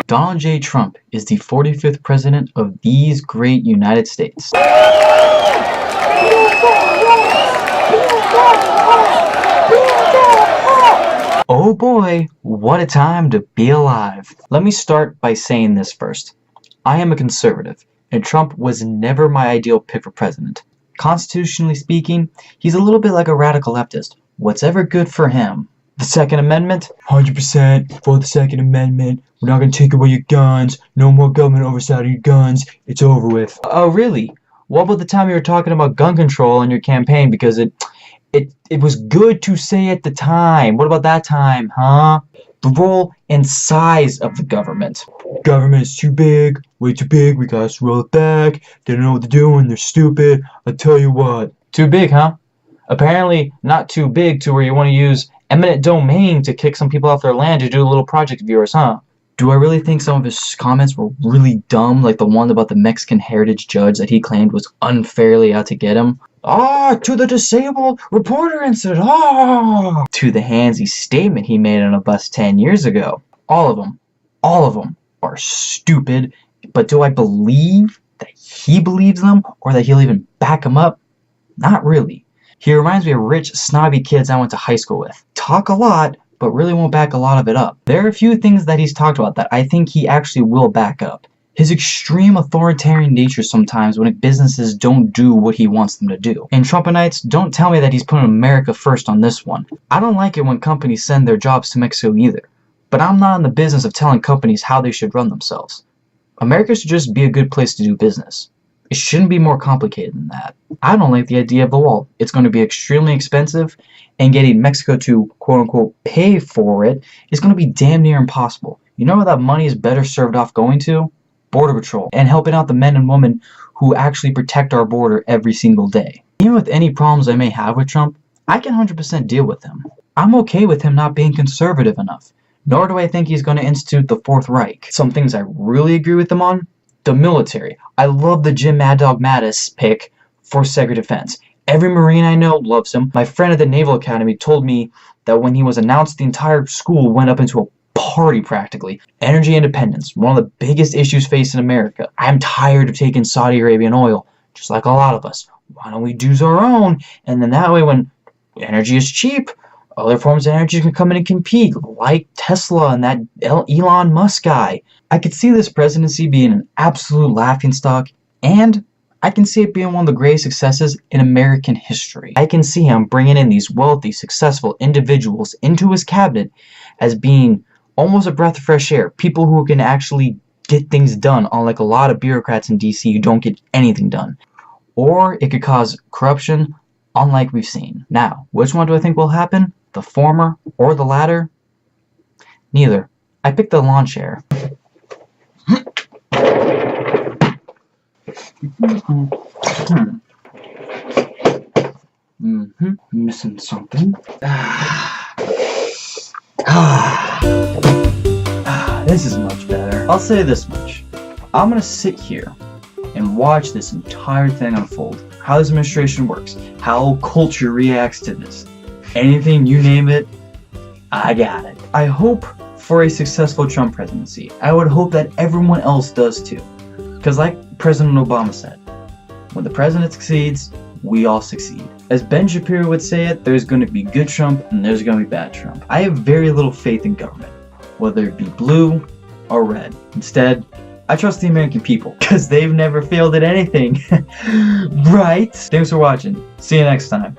Donald J. Trump is the 45th president of these great United States. Oh boy, what a time to be alive. Let me start by saying this first. I am a conservative, and Trump was never my ideal pick for president. Constitutionally speaking, he's a little bit like a radical leftist. What's ever good for him? The Second Amendment? 100% for the Second Amendment. We're not going to take away your guns. No more government oversight of your guns. It's over with. Oh, really? What about the time you were talking about gun control in your campaign because it was good to say at the time? What about that time, huh? The role and size of the government. Government is too big, way too big, we gotta roll it back. They don't know what they're doing, they're stupid. I tell you what. Too big, huh? Apparently not too big to where you want to use eminent domain to kick some people off their land to do a little project of yours, huh? Do I really think some of his comments were really dumb, like the one about the Mexican heritage judge that he claimed was unfairly out to get him? To the disabled reporter incident, To the handsy statement he made on a bus 10 years ago. All of them are stupid, but do I believe that he believes them or that he'll even back them up? Not really. He reminds me of rich, snobby kids I went to high school with. Talk a lot, but really won't back a lot of it up. There are a few things that he's talked about that I think he actually will back up. His extreme authoritarian nature sometimes when businesses don't do what he wants them to do. And Trumpanites, don't tell me that he's putting America first on this one. I don't like it when companies send their jobs to Mexico either. But I'm not in the business of telling companies how they should run themselves. America should just be a good place to do business. It shouldn't be more complicated than that. I don't like the idea of the wall. It's going to be extremely expensive, and getting Mexico to quote-unquote pay for it is going to be damn near impossible. You know where that money is better served off going to? Border Patrol, and helping out the men and women who actually protect our border every single day. Even with any problems I may have with Trump, I can 100% deal with him. I'm okay with him not being conservative enough, nor do I think he's going to institute the Fourth Reich. Some things I really agree with him on: the military. I love the Jim Mad Dog Mattis pick for Secretary of Defense. Every Marine I know loves him. My friend at the Naval Academy told me that when he was announced, the entire school went up into a party practically. Energy independence, one of the biggest issues facing America. I'm tired of taking Saudi Arabian oil, just like a lot of us. Why don't we do our own? And then that way when energy is cheap, other forms of energy can come in and compete, like Tesla and that Elon Musk guy. I could see this presidency being an absolute laughingstock, and I can see it being one of the greatest successes in American history. I can see him bringing in these wealthy, successful individuals into his cabinet as being almost a breath of fresh air. People who can actually get things done, unlike a lot of bureaucrats in DC who don't get anything done. Or it could cause corruption, unlike we've seen. Now, which one do I think will happen? The former or the latter? Neither. I picked the lawn chair. Missing something. This is much better. I'll say this much. I'm gonna sit here and watch this entire thing unfold. How this administration works. How culture reacts to this. Anything, you name it, I got it. I hope for a successful Trump presidency. I would hope that everyone else does too. Because like President Obama said, when the president succeeds, we all succeed. As Ben Shapiro would say it, there's going to be good Trump and there's going to be bad Trump. I have very little faith in government, whether it be blue or red. Instead, I trust the American people, because they've never failed at anything. Right? Thanks for watching. See you next time.